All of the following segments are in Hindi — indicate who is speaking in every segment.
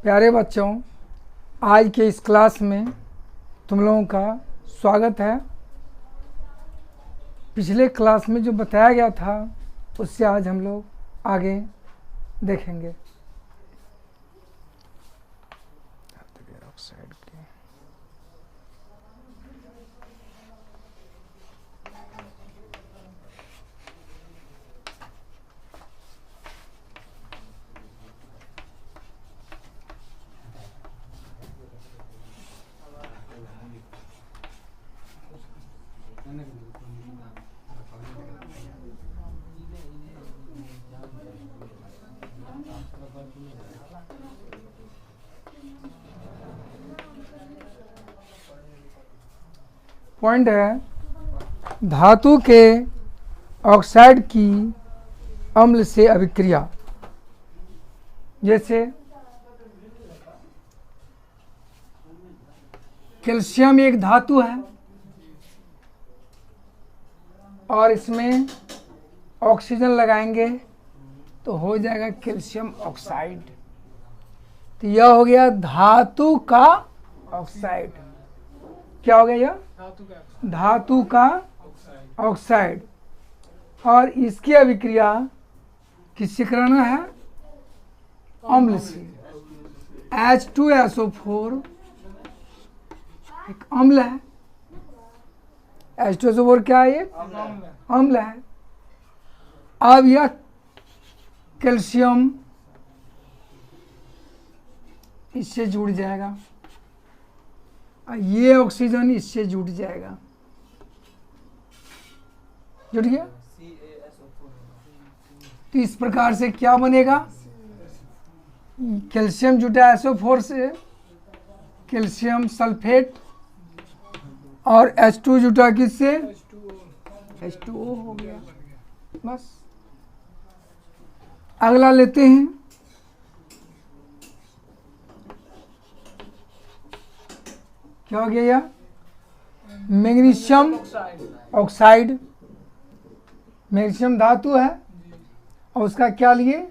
Speaker 1: प्यारे बच्चों, आज के इस क्लास में तुम लोगों का स्वागत है। पिछले क्लास में जो बताया गया था उससे आज हम लोग आगे देखेंगे। पॉइंट है, धातु के ऑक्साइड की अम्ल से अभिक्रिया। जैसे कैल्शियम एक धातु है और इसमें ऑक्सीजन लगाएंगे तो हो जाएगा कैल्शियम ऑक्साइड। तो यह हो गया धातु का ऑक्साइड। क्या हो गया यह? धातु का ऑक्साइड। और इसकी अभिक्रिया किससे कराना है? अम्ल से। H2SO4 एक अम्ल है। H2SO4 क्या है? एक अम्ल है। अब यह कैल्शियम इससे जुड़ जाएगा और ये ऑक्सीजन इससे जुड़ जाएगा। जुड़ गया? तो इस प्रकार से क्या बनेगा? कैल्शियम जुटा SO4 से, कैल्शियम सल्फेट, और H2 जुटा किससे? H2O हो गया। बस अगला लेते हैं। क्या हो गया यह? Magnesium oxide. मैग्नीशियम धातु है और उसका क्या लिए?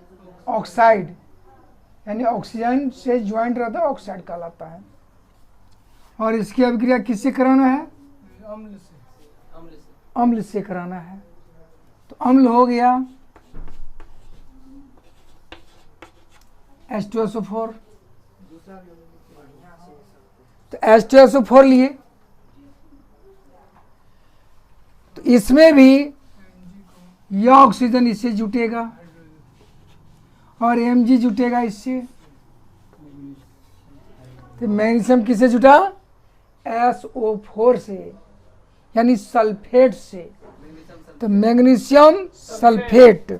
Speaker 1: ऑक्साइड, यानी ऑक्सीजन से ज्वाइंट रहता है, ऑक्साइड कहलाता है। और इसकी अभिक्रिया किससे कराना है? अम्ल से कराना है। तो अम्ल हो गया H2SO4। तो H2SO4 लिए, तो इसमें भी यह ऑक्सीजन इससे जुटेगा और Mg जुटेगा इससे। तो मैग्नीशियम किससे जुटा? SO4 से, यानी सल्फेट से। तो मैग्नीशियम सल्फेट।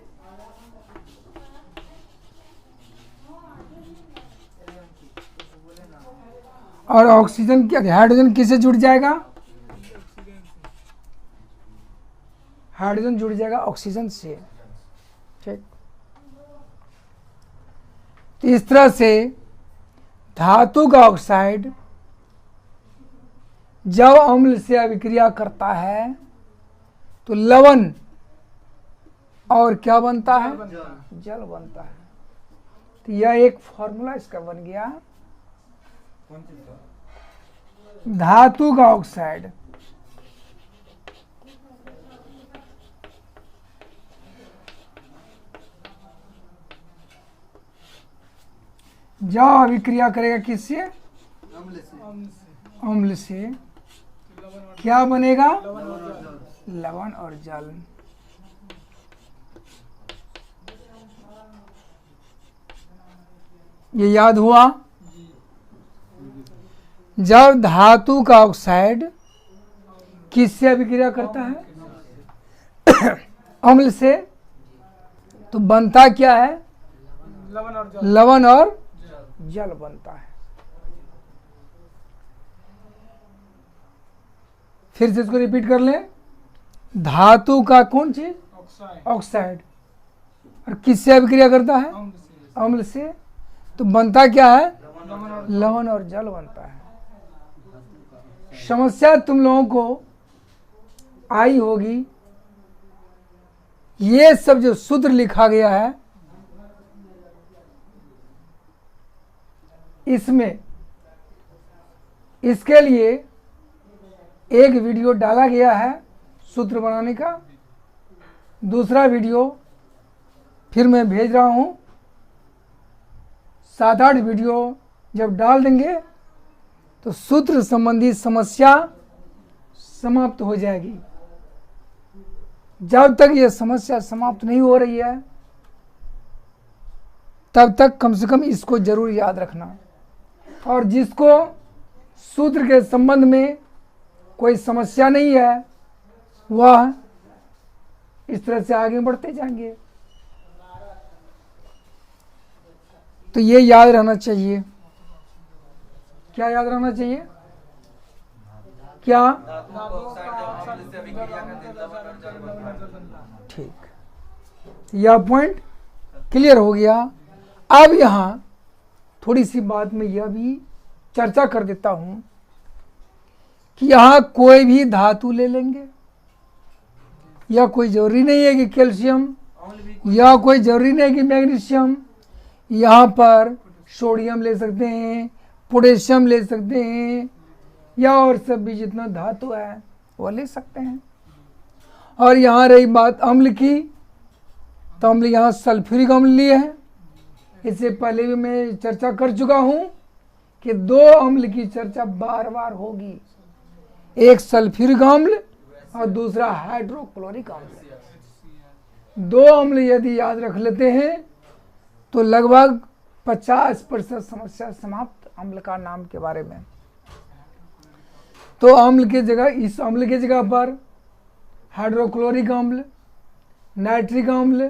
Speaker 1: और ऑक्सीजन हाइड्रोजन किससे जुड़ जाएगा? हाइड्रोजन जुड़ जाएगा ऑक्सीजन से। ठीक। तो इस तरह से धातु का ऑक्साइड जब अम्ल से अभिक्रिया करता है तो लवण और क्या बनता है? जल बनता है। तो यह एक फॉर्मूला इसका बन गया। धातु का ऑक्साइड जब अभिक्रिया करेगा किससे? अम्ल से क्या बनेगा? लवण और जल। ये याद हुआ? जब धातु का ऑक्साइड किससे अभिक्रिया करता है? अम्ल से, तो बनता क्या है? लवण और जल बनता है। फिर से इसको रिपीट कर लें। धातु का कौन चीज? ऑक्साइड। और किससे अभिक्रिया करता है? अम्ल से। तो बनता क्या है? लवण और जल बनता है। समस्या तुम लोगों को आई होगी, ये सब जो सूत्र लिखा गया है इसमें इसके लिए एक वीडियो डाला गया है सूत्र बनाने का, दूसरा वीडियो फिर मैं भेज रहा हूँ। 7-8 वीडियो जब डाल देंगे तो सूत्र संबंधी समस्या समाप्त हो जाएगी। जब तक ये समस्या समाप्त नहीं हो रही है तब तक कम से कम इसको जरूर याद रखना। और जिसको सूत्र के संबंध में कोई समस्या नहीं है वह इस तरह से आगे बढ़ते जाएंगे। तो ये याद रहना चाहिए। क्या याद रहना चाहिए? क्या? ठीक, यह पॉइंट क्लियर हो गया। अब यहाँ थोड़ी सी बात में यह भी चर्चा कर देता हूं कि यहाँ कोई भी धातु ले लेंगे, या कोई जरूरी नहीं है कि कैल्शियम, या कोई जरूरी नहीं है कि मैग्नीशियम। यहाँ पर सोडियम ले सकते हैं, पोटेशियम ले सकते हैं, या और सब भी जितना धातु है वो ले सकते हैं। और यहाँ रही बात अम्ल की, तो अम्ल यहाँ सल्फ्यूरिक अम्ल लिए है। इससे पहले भी मैं चर्चा कर चुका हूँ कि 2 अम्ल की चर्चा बार बार होगी, एक सल्फ्यूरिक अम्ल और दूसरा हाइड्रोक्लोरिक अम्ल। 2 अम्ल यदि याद रख लेते हैं तो लगभग 50% समस्या समाप्त अम्ल का नाम के बारे में। तो अम्ल के जगह, इस अम्ल के जगह पर हाइड्रोक्लोरिक अम्ल, नाइट्रिक अम्ल,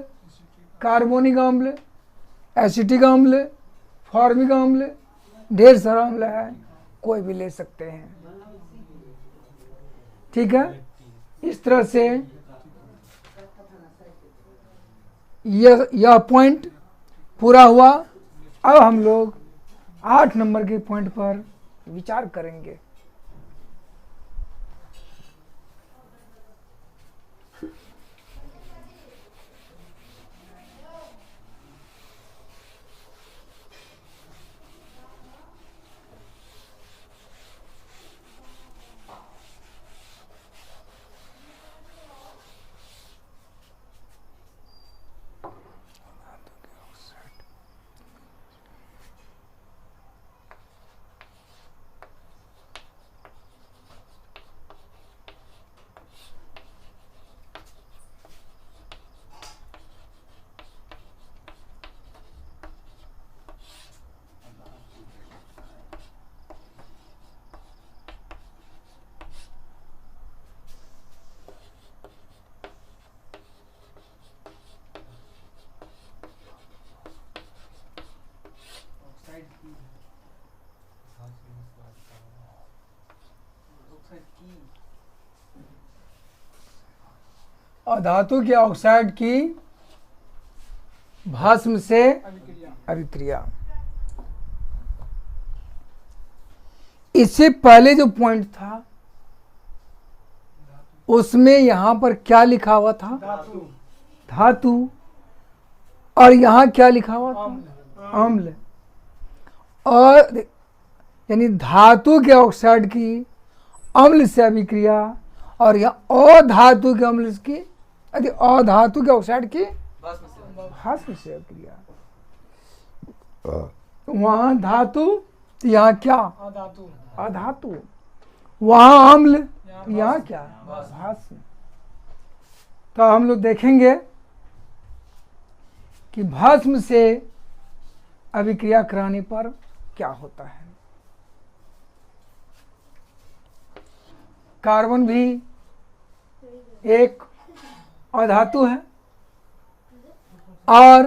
Speaker 1: कार्बोनिक अम्ल, एसिटिक अम्ल, फॉर्मिक अम्ल, ढेर सारा अम्ल है, कोई भी ले सकते हैं। ठीक है, इस तरह से यह पॉइंट पूरा हुआ। अब हम लोग 8 नंबर के पॉइंट पर विचार करेंगे। अधातु के ऑक्साइड की भस्म से अभिक्रिया। इससे पहले जो पॉइंट था उसमें यहां पर क्या लिखा हुआ था? धातु। और यहां क्या लिखा हुआ था? अम्ल। और यानी धातु के ऑक्साइड की अम्ल से अभिक्रिया, और यहाँ अधातु के अम्ल की, अधातु के ऑक्साइड की भस्म से अभिक्रिया। वहां धातु, यहाँ क्या? अधातु। वहां अम्ल, यहाँ क्या? भस्म। तो हम लोग देखेंगे कि भस्म से अभिक्रिया कराने पर क्या होता है। कार्बन भी एक अधातु है, और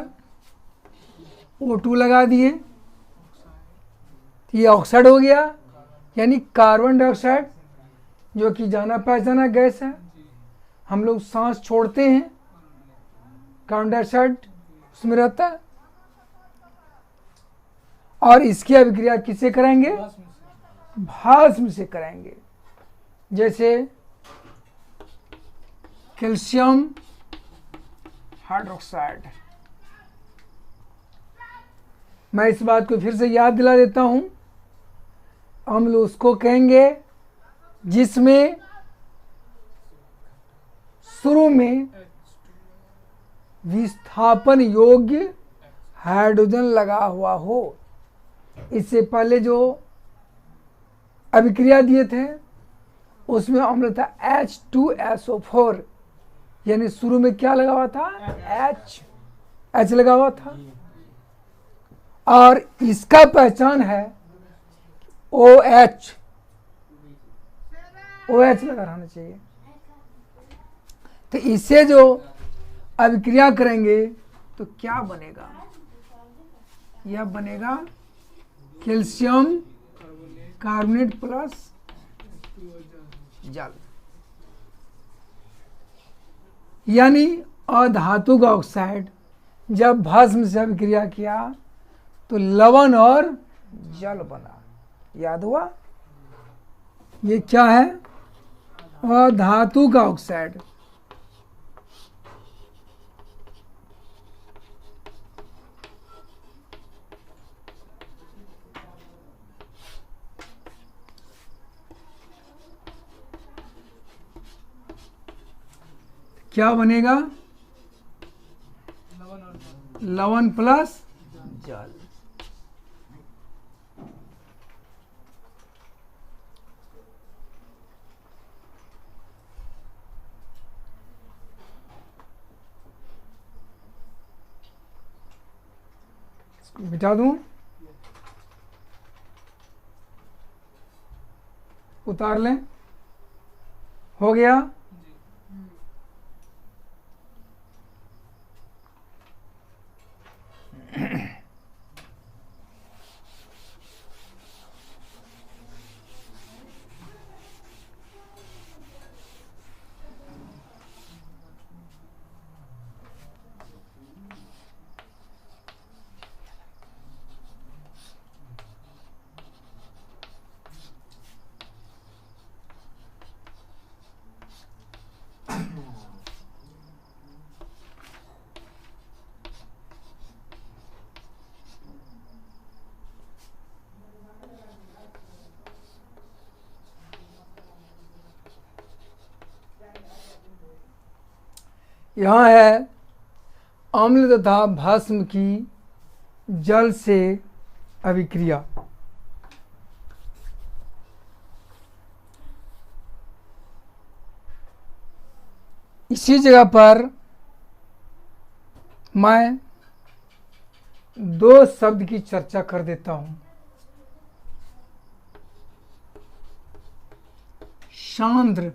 Speaker 1: O2 लगा दिए, ये ऑक्साइड हो गया, यानी कार्बन डाइऑक्साइड, जो कि जाना पहचाना गैस है। हम लोग सांस छोड़ते हैं, कार्बन डाइऑक्साइड उसमें रहता है। और इसकी अभिक्रिया किससे करेंगे? भस्म से करेंगे। जैसे कैल्शियम हाइड्रोक्साइड, मैं इस बात को फिर से याद दिला देता हूं। अम्ल उसको कहेंगे जिसमें शुरू में विस्थापन योग्य हाइड्रोजन लगा हुआ हो। इससे पहले जो अभिक्रिया दिए थे उसमें अम्ल था H2SO4, यानी शुरू में क्या लगा हुआ था? H लगा हुआ था। और इसका पहचान है OH लगा रहना चाहिए। तो इससे जो अभिक्रिया करेंगे तो क्या बनेगा? यह बनेगा कैल्शियम कार्बोनेट प्लस जल, यानी अधातु का ऑक्साइड जब भस्म से अभिक्रिया किया तो लवण और जल बना। याद हुआ? ये क्या है? अधातु का ऑक्साइड। क्या बनेगा? लवण प्लस जल। मिटा दूं? उतार लें? हो गया? यहाँ है अम्ल तथा भस्म की जल से अभिक्रिया। इसी जगह पर मैं दो शब्द की चर्चा कर देता हूं, सांद्र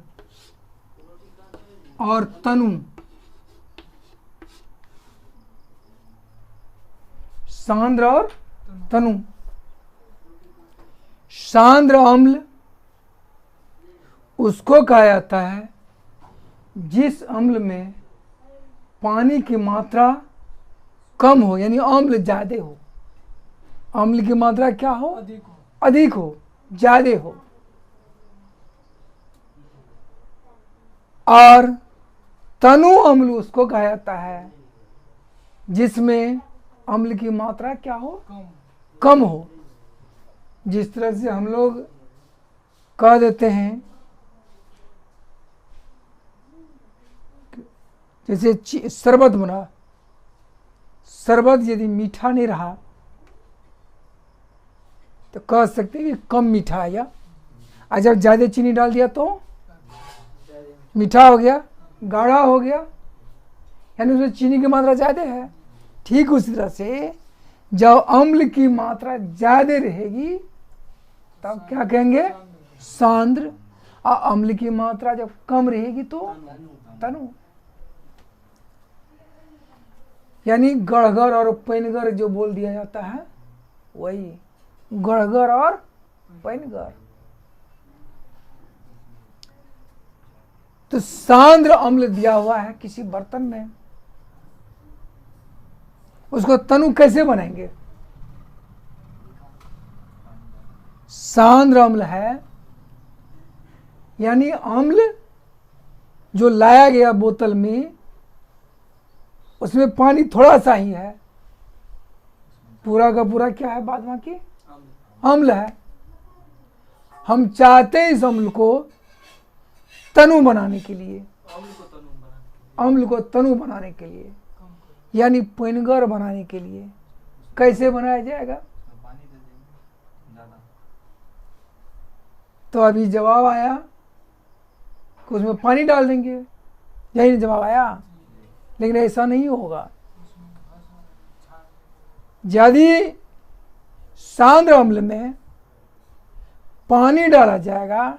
Speaker 1: और तनु। सांद्र और तनु। सांद्र अम्ल उसको कहा जाता है जिस अम्ल में पानी की मात्रा कम हो, यानी अम्ल ज्यादा हो। अम्ल की मात्रा क्या हो? अधिक हो, ज्यादा हो। और तनु अम्ल उसको कहा जाता है जिसमें अम्ल की मात्रा क्या हो? कम हो। जिस तरह से हम लोग कह देते हैं, जैसे शरबत बना, शरबत यदि मीठा नहीं रहा तो कह सकते हैं कि कम मीठा आया, और जब ज्यादा चीनी डाल दिया तो मीठा हो गया, गाढ़ा हो गया, यानी उसमें चीनी की मात्रा ज्यादा है। ठीक उसी तरह से जब अम्ल की मात्रा ज्यादा रहेगी तब क्या कहेंगे? सांद्र। और अम्ल की मात्रा जब कम रहेगी तो तनु। यानी गढ़गर और पैनगर जो बोल दिया जाता है वही, गढ़गर और पैनगर। तो सांद्र अम्ल दिया हुआ है किसी बर्तन में, उसको तनु कैसे बनाएंगे? सांद्र अम्ल है, यानी अम्ल जो लाया गया बोतल में उसमें पानी थोड़ा सा ही है, पूरा का पूरा क्या है बाद बाकी? अम्ल है। हम चाहते हैं इस अम्ल को तनु बनाने के लिए, अम्ल को तनु बनाने के लिए यानी पेनगर बनाने के लिए। कैसे बनाया जाएगा? तो अभी जवाब आया कि उसमें पानी डाल देंगे, यही जवाब आया। लेकिन ऐसा नहीं होगा। यदि सांद्र अम्ल में पानी डाला जाएगा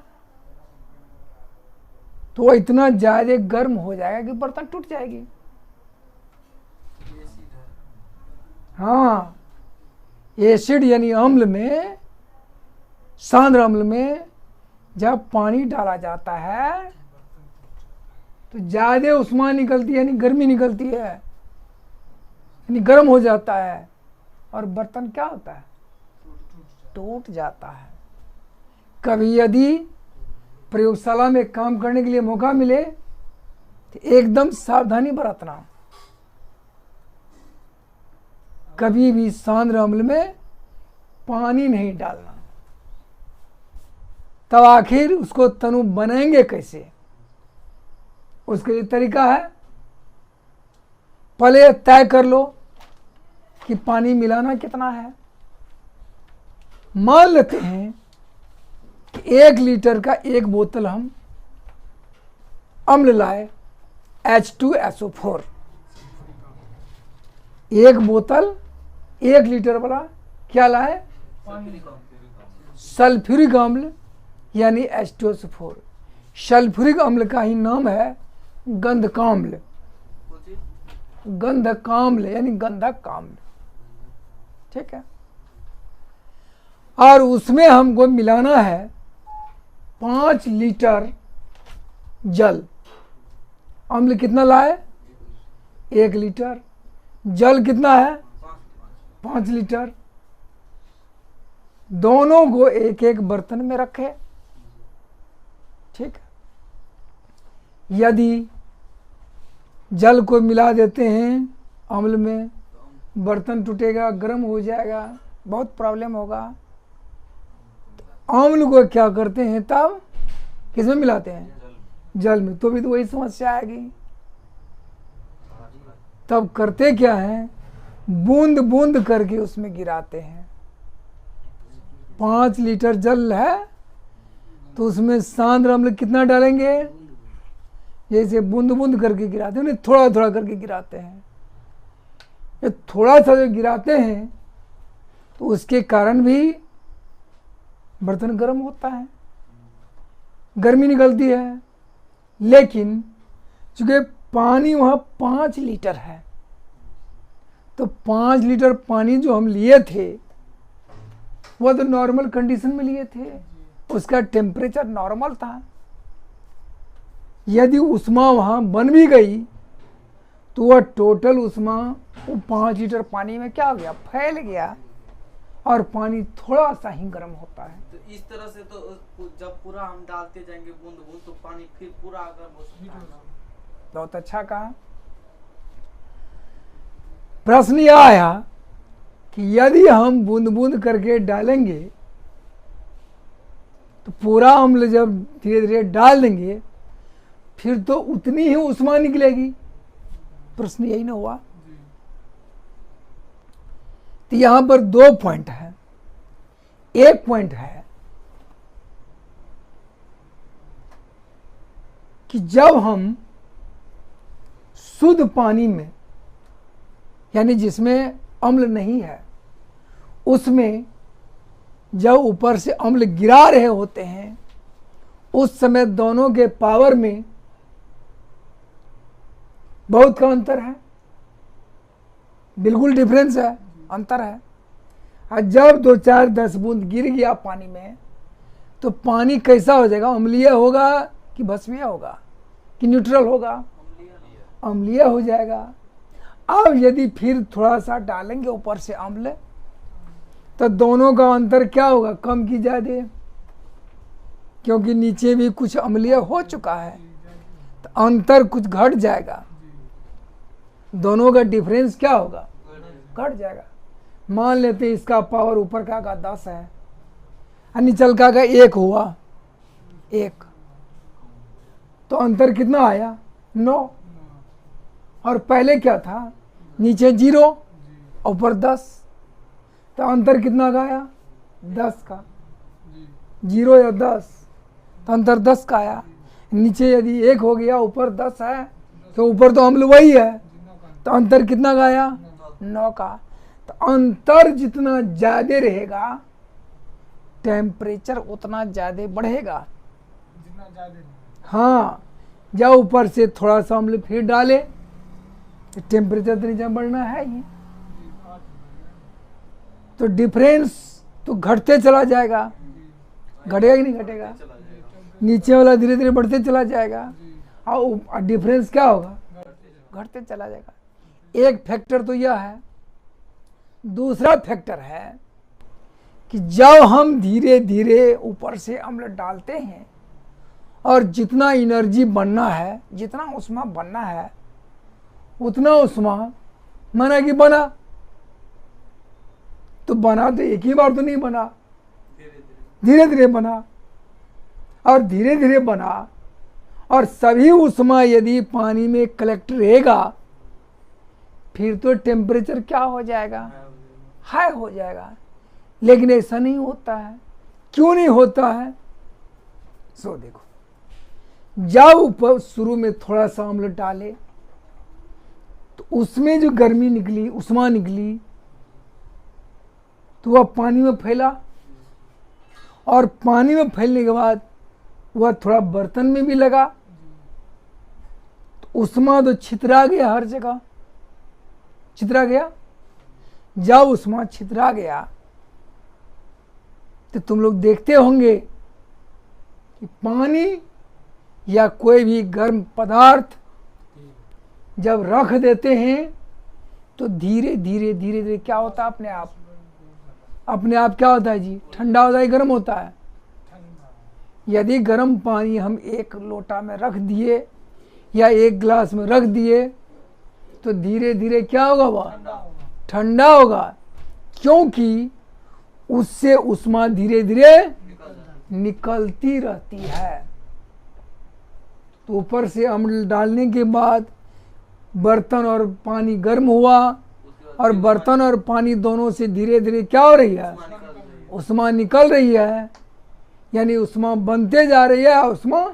Speaker 1: तो वो इतना ज्यादा गर्म हो जाएगा कि बर्तन टूट जाएगी। हाँ, एसिड यानी अम्ल में, सांद्र अम्ल में जब पानी डाला जाता है तो ज्यादा उष्मा निकलती है यानी गर्मी निकलती है, यानी गर्म हो जाता है और बर्तन क्या होता है? टूट जाता है। कभी यदि प्रयोगशाला में काम करने के लिए मौका मिले तो एकदम सावधानी बरतना, कभी भी सांद्र अम्ल में पानी नहीं डालना। तब आखिर उसको तनु बनाएंगे कैसे? उसके लिए तरीका है, पहले तय कर लो कि पानी मिलाना कितना है। मान लेते हैं कि 1 लीटर का 1 बोतल हम अम्ल लाए H2SO4, 1 बोतल 1 लीटर वाला क्या लाए? सल्फ्यूरिक अम्ल यानी H2SO4। सल्फ्यूरिक अम्ल का ही नाम है गंधकाम्ल, गंधकाम्ल यानी गंधक अम्ल। ठीक है। और उसमें हमको मिलाना है 5 लीटर जल। अम्ल कितना लाए? 1 लीटर। जल कितना है? 5 लीटर। दोनों को एक एक बर्तन में रखे। ठीक है। यदि जल को मिला देते हैं अम्ल में, बर्तन टूटेगा, गर्म हो जाएगा, बहुत प्रॉब्लम होगा। अम्ल को क्या करते हैं तब? किसमें मिलाते हैं? जल में। तो भी तो वही समस्या आएगी। तब करते क्या है? बूंद बूंद करके उसमें गिराते हैं। 5 लीटर जल है तो उसमें सांद्र अम्ल कितना डालेंगे? जैसे बूंद बूंद करके गिराते हैं, थोड़ा थोड़ा करके गिराते हैं। ये थोड़ा सा जो गिराते हैं तो उसके कारण भी बर्तन गर्म होता है, गर्मी निकलती है। लेकिन चूंकि पानी वहाँ 5 लीटर है तो 5 लीटर पानी जो हम लिए थे वह तो नॉर्मल कंडीशन में लिए थे, उसका टेम्परेचर नॉर्मल था। यदि उष्मा वहाँ बन भी गई तो वह टोटल उष्मा वो 5 लीटर पानी में क्या हो गया? फैल गया और पानी थोड़ा सा ही गर्म होता है।
Speaker 2: तो इस तरह से तो जब पूरा हम डालते जाएंगे बूंद बूंद तो पानी फिर पूरा गर्म हो सकता है।
Speaker 1: बहुत अच्छा कहा। प्रश्न यह आया कि यदि हम बूंद बूंद करके डालेंगे तो पूरा अम्ल जब धीरे धीरे डाल देंगे फिर तो उतनी ही उष्मा निकलेगी। प्रश्न यही ना हुआ? तो यहां पर 2 पॉइंट है। एक पॉइंट है कि जब हम शुद्ध पानी में यानी जिसमें अम्ल नहीं है उसमें जब ऊपर से अम्ल गिरा रहे होते हैं उस समय दोनों के पावर में बहुत का अंतर है, बिल्कुल डिफरेंस है, अंतर है। और जब 2, 4, 10 बूंद गिर गया पानी में तो पानी कैसा हो जाएगा? अम्लीय होगा कि भस्मीय होगा कि न्यूट्रल होगा? अम्लीय हो जाएगा। अब यदि फिर थोड़ा सा डालेंगे ऊपर से अम्ल तो दोनों का अंतर क्या होगा? कम की ज्यादा, क्योंकि नीचे भी कुछ अम्लीय हो चुका है तो अंतर कुछ घट जाएगा। दोनों का डिफरेंस क्या होगा? घट जाएगा। मान लेते हैं इसका पावर ऊपर का 10 है और नीचल का 1 हुआ 1, तो अंतर कितना आया 9। और पहले क्या था, नीचे 0 ऊपर 10, तो अंतर कितना का आया 10 का। 0 या 10 तो अंतर 10 का आया। नीचे यदि 1 हो गया ऊपर 10 है तो ऊपर तो अम्ल वही है, तो अंतर कितना का आया 9 का। तो अंतर जितना ज्यादा रहेगा टेम्परेचर उतना ज्यादा बढ़ेगा।
Speaker 3: जितना ज्यादा
Speaker 1: हाँ, जब ऊपर से थोड़ा सा अम्ल फिर डाले तो टेम्परेचर तो नीचे बढ़ना है ही, तो डिफरेंस तो घटते चला जाएगा। घटेगा कि नहीं घटेगा?
Speaker 2: चला जाएगा।
Speaker 1: नीचे वाला धीरे धीरे बढ़ते चला जाएगा और डिफरेंस क्या होगा, घटते चला जाएगा। एक फैक्टर तो यह है। दूसरा फैक्टर है कि जब हम धीरे धीरे ऊपर से अम्ल डालते हैं और जितना एनर्जी बनना है, जितना उष्मा बनना है, उतना उष्मा माना कि बना, तो बना तो एक ही बार तो नहीं बना, धीरे धीरे बना और धीरे धीरे बना। और सभी उष्मा यदि पानी में कलेक्ट रहेगा फिर तो टेम्परेचर क्या हो जाएगा, हाई हो जाएगा। लेकिन ऐसा नहीं होता है। क्यों नहीं होता है? सो देखो, जब ऊपर शुरू में थोड़ा सा अम्ल डाले तो उसमें जो गर्मी निकली, उष्मा निकली, तो वह पानी में फैला और पानी में फैलने के बाद वह थोड़ा बर्तन में भी लगा, तो उष्मा तो छितरा गया, हर जगह छितरा गया। जब उष्मा छितरा गया तो तुम लोग देखते होंगे कि पानी या कोई भी गर्म पदार्थ जब रख देते हैं तो धीरे धीरे धीरे धीरे क्या होता है, अपने आप क्या होता है जी, ठंडा होता है, गर्म होता है। यदि गर्म पानी हम एक लोटा में रख दिए या एक गिलास में रख दिए तो धीरे धीरे क्या होगा, वह ठंडा होगा, क्योंकि उससे उष्मा धीरे धीरे निकलती रहती है। तो ऊपर से अम्ल डालने के बाद बर्तन और पानी गर्म हुआ और बर्तन और पानी दोनों से धीरे धीरे क्या हो रही है, उष्मा निकल रही है। यानी उष्मा बनते जा रही है, उष्मा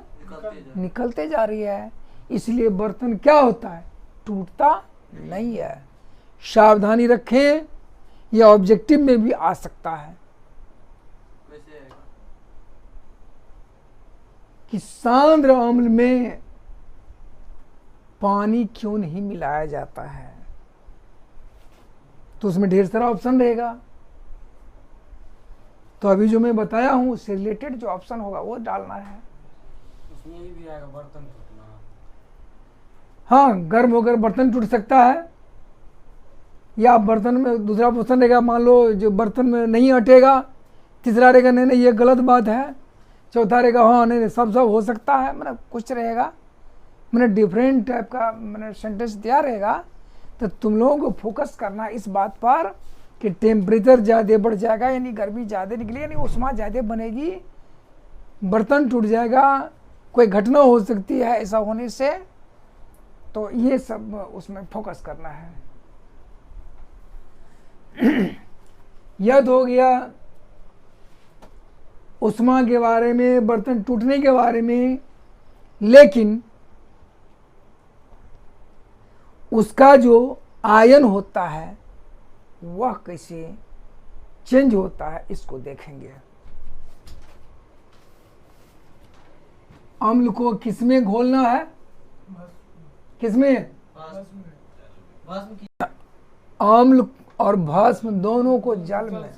Speaker 1: निकलते जा रही है। इसलिए बर्तन क्या होता है, टूटता नहीं है। सावधानी रखें, यह ऑब्जेक्टिव में भी आ सकता है कि सांद्र अम्ल में पानी क्यों नहीं मिलाया जाता है। तो उसमें ढेर सारा ऑप्शन रहेगा। तो अभी जो मैं बताया हूं उससे रिलेटेड जो ऑप्शन होगा वो डालना है।
Speaker 3: उसमें ये भी आएगा बर्तन टूटना।
Speaker 1: हाँ, गर्म होकर बर्तन टूट सकता है, या बर्तन में दूसरा ऑप्शन रहेगा, मान लो जो बर्तन में नहीं अटेगा। तीसरा रहेगा नहीं नहीं ये गलत बात है। चौथा रहेगा हाँ नहीं नहीं सब हो सकता है। मतलब कुछ रहेगा, मैंने डिफरेंट टाइप का मैंने सेंटेंस दिया रहेगा। तो तुम लोगों को फोकस करना इस बात पर कि टेम्परेचर ज़्यादा बढ़ जाएगा, यानी गर्मी ज़्यादा निकलेगी, यानी उष्मा ज़्यादा बनेगी, बर्तन टूट जाएगा, कोई घटना हो सकती है ऐसा होने से। तो ये सब उसमें फोकस करना है। यह तो हो गया उष्मा के बारे में, बर्तन टूटने के बारे में। लेकिन उसका जो आयन होता है वह कैसे चेंज होता है इसको देखेंगे। अम्ल को किसमें घोलना है, किसमें, अम्ल और भस्म दोनों को जल में।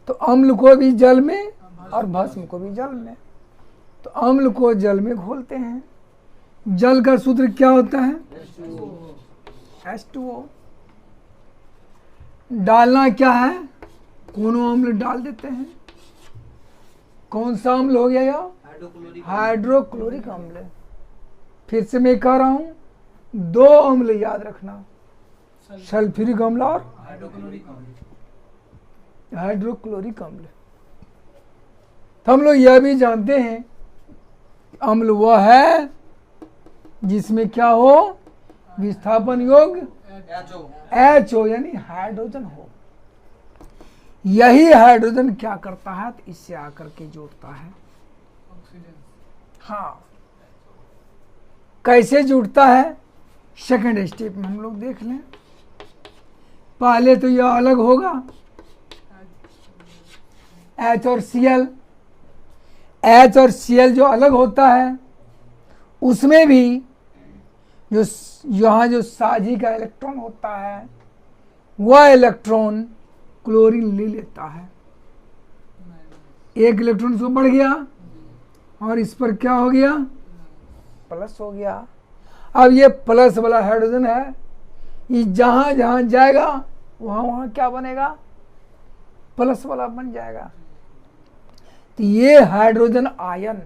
Speaker 1: तो अम्ल को भी जल में और भस्म को भी जल में। तो अम्ल को जल में घोलते हैं। जल का सूत्र क्या होता है, H2O। डालना क्या है, कोनो अम्ल डाल देते हैं। कौन सा अम्ल हो गया यह, हाइड्रोक्लोरिक अम्ल। फिर से मैं कह रहा हूं, दो अम्ल याद रखना, सल्फ्यूरिक अम्ल और
Speaker 2: हाइड्रोक्लोरिक अम्ल।
Speaker 1: हाइड्रोक्लोरिक अम्ल। तो हम लोग यह भी जानते हैं अम्ल वह है जिसमें क्या हो, विस्थापन योग्य HO यानी हाइड्रोजन हो। यही हाइड्रोजन क्या करता है, तो इससे आकर के जुड़ता है। हाँ, कैसे जुड़ता है, सेकंड स्टेप में हम लोग देख लें। पहले तो यह अलग होगा, H और Cl। H और Cl जो अलग होता है उसमें भी जो यहाँ जो साझी का इलेक्ट्रॉन होता है वह इलेक्ट्रॉन क्लोरीन ले लेता है। एक इलेक्ट्रॉन उसको बढ़ गया और इस पर क्या हो गया, प्लस हो गया। अब ये प्लस वाला हाइड्रोजन है, ये जहाँ जहाँ जाएगा वहाँ वहाँ क्या बनेगा, प्लस वाला बन जाएगा। तो ये हाइड्रोजन आयन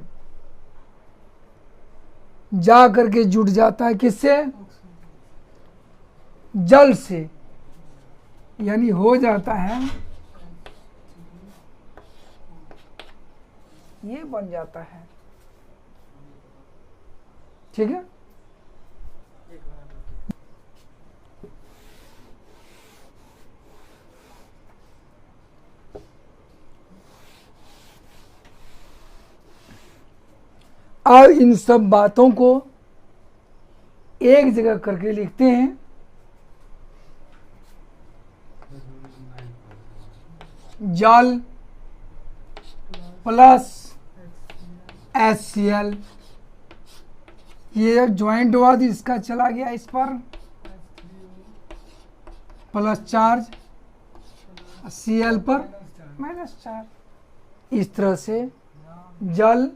Speaker 1: जा करके जुड़ जाता है किससे, जल से, यानी हो जाता है, ये बन जाता है। ठीक है, और इन सब बातों को एक जगह करके लिखते हैं। जल प्लस HCl, ये ज्वाइंट हुआ तो इसका चला गया इस पर प्लस चार्ज, Cl पर माइनस चार्ज। इस तरह से जल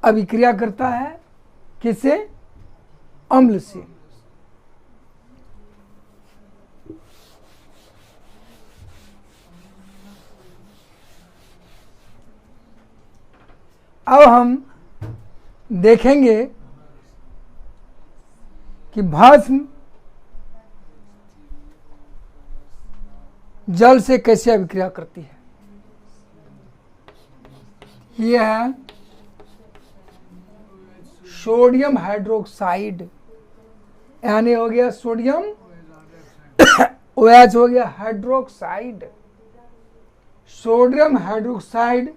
Speaker 1: अभिक्रिया करता है किससे, अम्ल से। अब हम देखेंगे कि भस्म जल से कैसे अभिक्रिया करती है। यह है सोडियम हाइड्रोक्साइड, यानी हो गया सोडियम OH हो गया हाइड्रोक्साइड। सोडियम हाइड्रोक्साइड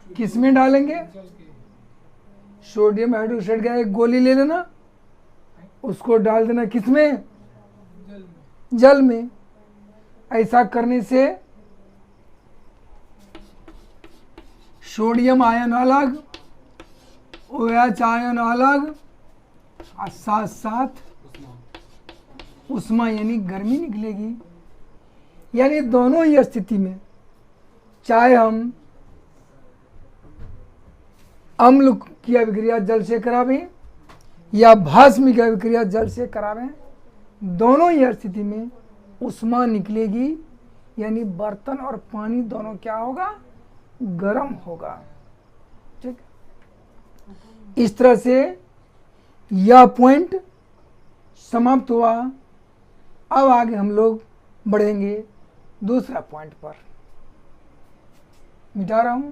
Speaker 1: किस में डालेंगे, सोडियम हाइड्रोक्साइड का एक गोली ले लेना, उसको डाल देना किस में, जल में। ऐसा करने से सोडियम आयन अलग, OH आयन अलग, और साथ साथ उष्मा यानी गर्मी निकलेगी। यानी दोनों ही स्थिति में, चाहे हम अम्ल की अभिक्रिया जल से करावें या भस्म की अभिक्रिया जल से करावें, दोनों ही स्थिति में उष्मा निकलेगी। यानी बर्तन और पानी दोनों क्या होगा, गर्म होगा। ठीक, इस तरह से यह पॉइंट समाप्त हुआ। अब आगे हम लोग बढ़ेंगे दूसरा पॉइंट पर। मिटा रहा हूं।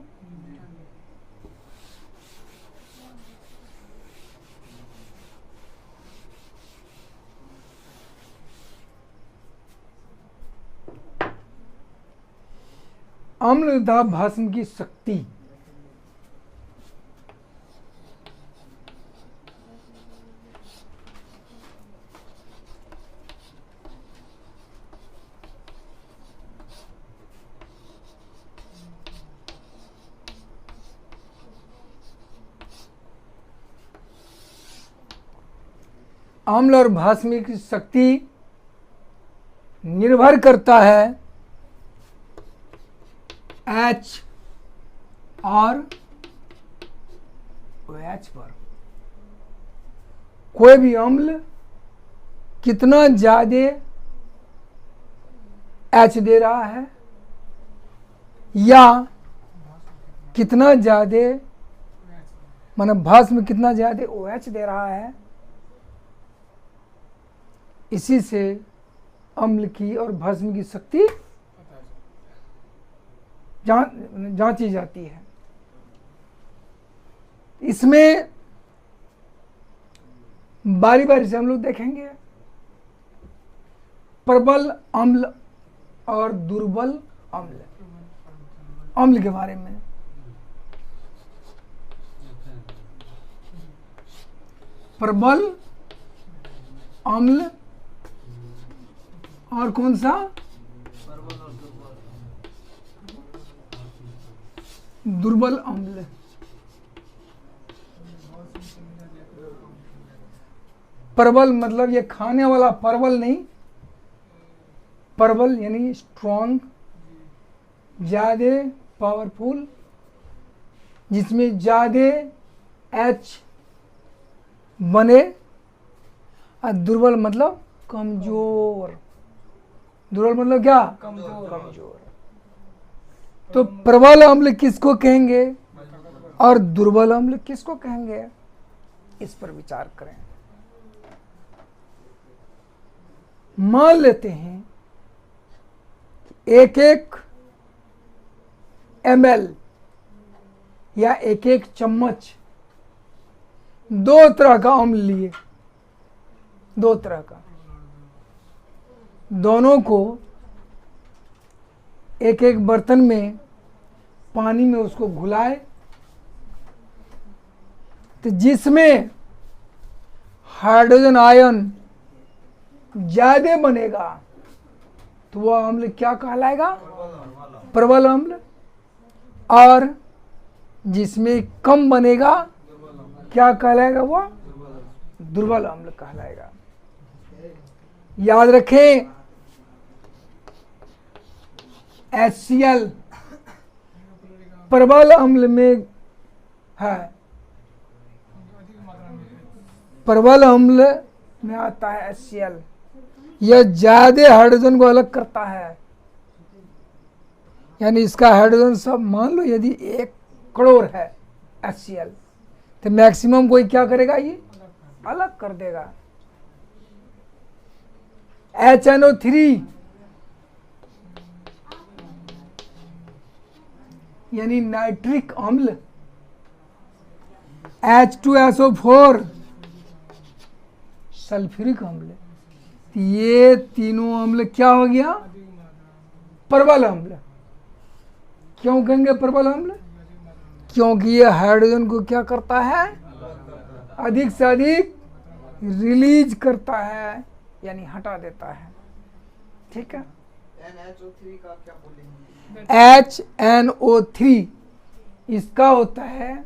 Speaker 1: अम्ल तथा भस्म की शक्ति। अम्ल और भस्म की शक्ति निर्भर करता है H और OH पर। कोई भी अम्ल कितना ज्यादा H दे रहा है या कितना ज्यादा माने भस्म कितना ज्यादा OH दे रहा है, इसी से अम्ल की और भस्म की शक्ति जांची जाती है। इसमें बारी बारी से हम लोग देखेंगे प्रबल अम्ल और दुर्बल अम्ल के बारे में। प्रबल अम्ल और कौन सा? दुर्बल अम्ल। प्रबल मतलब ये खाने वाला परवल नहीं, प्रबल यानी स्ट्रॉन्ग, ज्यादा पावरफुल, जिसमें ज्यादा H बने। और दुर्बल मतलब कमजोर। दुर्बल मतलब क्या? कमजोर। तो प्रबल अम्ल किसको कहेंगे और दुर्बल अम्ल किसको कहेंगे, इस पर विचार करें। मान लेते हैं एक एक ml या एक एक चम्मच दो तरह का अम्ल लिए, दो तरह का, दोनों को एक एक बर्तन में पानी में उसको घुलाए, तो जिसमें हाइड्रोजन आयन ज्यादा बनेगा तो वह अम्ल क्या कहलाएगा? प्रबल अम्ल। और जिसमें कम बनेगा क्या कहलाएगा? वह दुर्बल अम्ल कहलाएगा। याद रखें HCl प्रबल अम्ल में है, प्रबल अम्ल में आता है HCl। यह ज्यादा हाइड्रोजन को अलग करता है, यानी इसका हाइड्रोजन सब मान लो यदि 1 करोड़ है HCl, तो मैक्सिमम कोई क्या करेगा? ये अलग कर देगा। HNO3 यानी नाइट्रिक अम्ल, H2SO4 सल्फ्यूरिक अम्ल। ये तीनों अम्ल क्या हो गया? प्रबल अम्ल। क्यों कहेंगे प्रबल अम्ल? क्योंकि ये हाइड्रोजन को क्या करता है? अधिक से अधिक रिलीज करता है, यानी हटा देता है। ठीक है।
Speaker 2: NHO3 का क्या बोलेंगे?
Speaker 1: HNO3 इसका होता है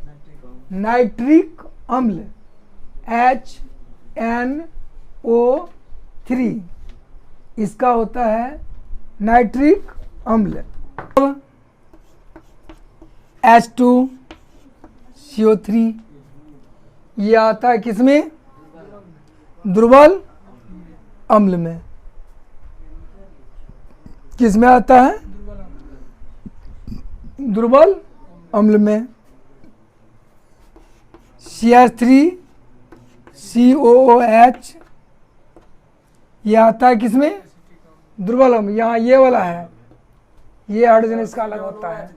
Speaker 1: नाइट्रिक अम्ल, HNO3 इसका होता है नाइट्रिक अम्ल। H2CO3 ये आता है किसमें? दुर्बल अम्ल में। किसमें आता है? दुर्बल अम्ल में। CH3COOH ये आता है किसमें? दुर्बल अम्ल। यहाँ ये वाला है, ये हाइड्रोजन इसका अलग होता है।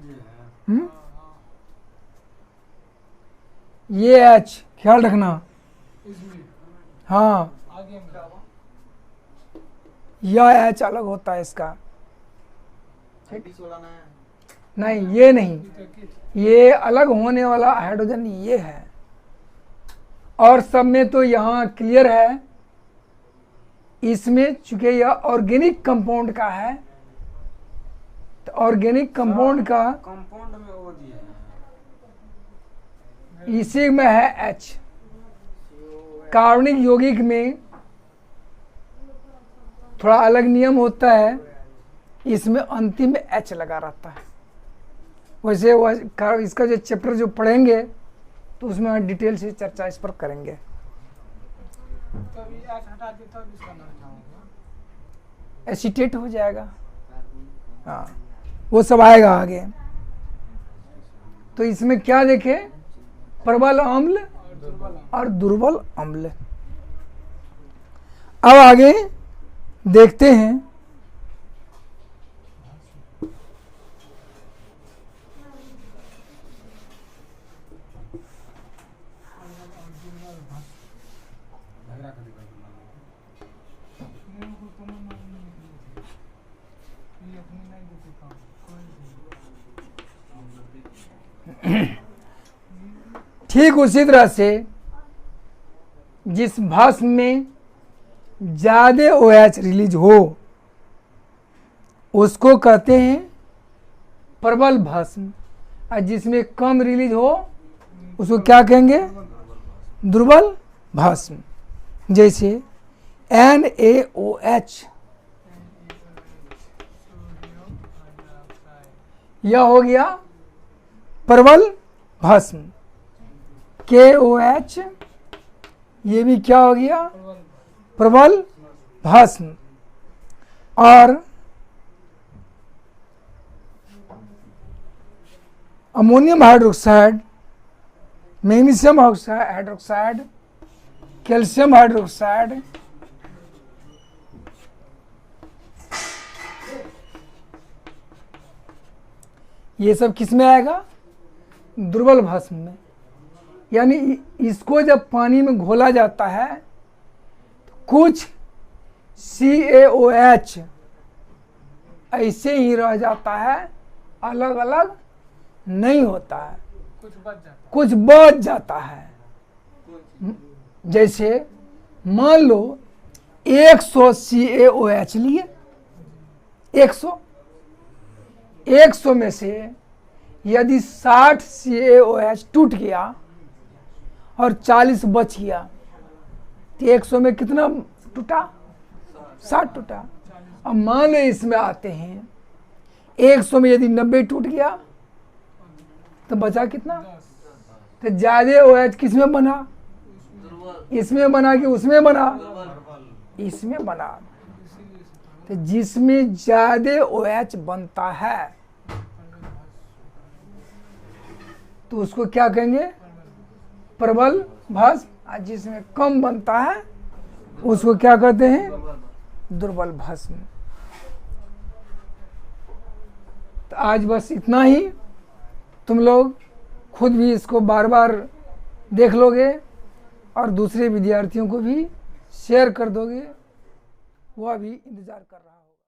Speaker 1: ये H ख्याल रखना। हाँ, यह H अलग होता है इसका। नहीं, ये नहीं, ये अलग होने वाला हाइड्रोजन ये है। और सब में तो यहाँ क्लियर है। इसमें चूंकि यह ऑर्गेनिक कंपाउंड का है, तो ऑर्गेनिक कंपाउंड का
Speaker 3: कंपाउंड में वो दिया है।
Speaker 1: इसी में है H। कार्बनिक यौगिक में थोड़ा अलग नियम होता है, इसमें अंतिम में H लगा रहता है। वैसे इसका जो चैप्टर जो पढ़ेंगे तो उसमें हम डिटेल से चर्चा इस पर करेंगे।
Speaker 3: कभी H हटा दे तब इसका नाम क्या होगा?
Speaker 1: एसीटेट हो जाएगा। हाँ, वो सब आएगा आगे। तो इसमें क्या देखे? प्रबल अम्ल
Speaker 3: और दुर्बल
Speaker 1: और दुर्बल अम्ल। अब आगे देखते हैं।
Speaker 3: मेरे को तमन्ना नहीं निकली थी, ये अपनी नहीं देते काम, कोई नहीं।
Speaker 1: ठीक उसी तरह से जिस भस्म में ज्यादा OH रिलीज हो उसको कहते हैं प्रबल भस्म, और जिसमें कम रिलीज हो उसको क्या कहेंगे? दुर्बल भस्म। जैसे NaOH, यह हो गया प्रबल भस्म। KOH, ये भी क्या हो गया? प्रबल भस्म। और ammonium hydroxide, magnesium hydroxide, calcium hydroxide, ये सब किस में आएगा? दुर्बल भस्म में। यानी इसको जब पानी में घोला जाता है तो कुछ CaOH ऐसे ही रह जाता है, अलग अलग नहीं होता है,
Speaker 3: कुछ बच जाता
Speaker 1: कुछ बच जाता है। जैसे मान लो 100 CaOH लिए, 100 में से यदि 60 CaOH टूट गया और 40 बच गया तो 100 में कितना टूटा? 60 टूटा। अब मान लो इसमें आते हैं 100 में यदि 90 टूट गया तो बचा कितना?
Speaker 3: 10
Speaker 1: तो ज्यादा OH किस में बना?
Speaker 2: दुर्बल
Speaker 1: इसमें बना कि उसमें बना?
Speaker 2: दुर्बल
Speaker 1: इसमें बना।
Speaker 3: इसीलिए से
Speaker 1: तो जिसमें ज्यादा OH बनता है तो उसको क्या कहेंगे? प्रबल भस्म। और जिसमें कम बनता है उसको क्या कहते हैं? दुर्बल भस्म। तो आज बस इतना ही। तुम लोग खुद भी इसको बार बार देख लोगे और दूसरे विद्यार्थियों को भी शेयर कर दोगे, वह भी इंतजार कर रहा है।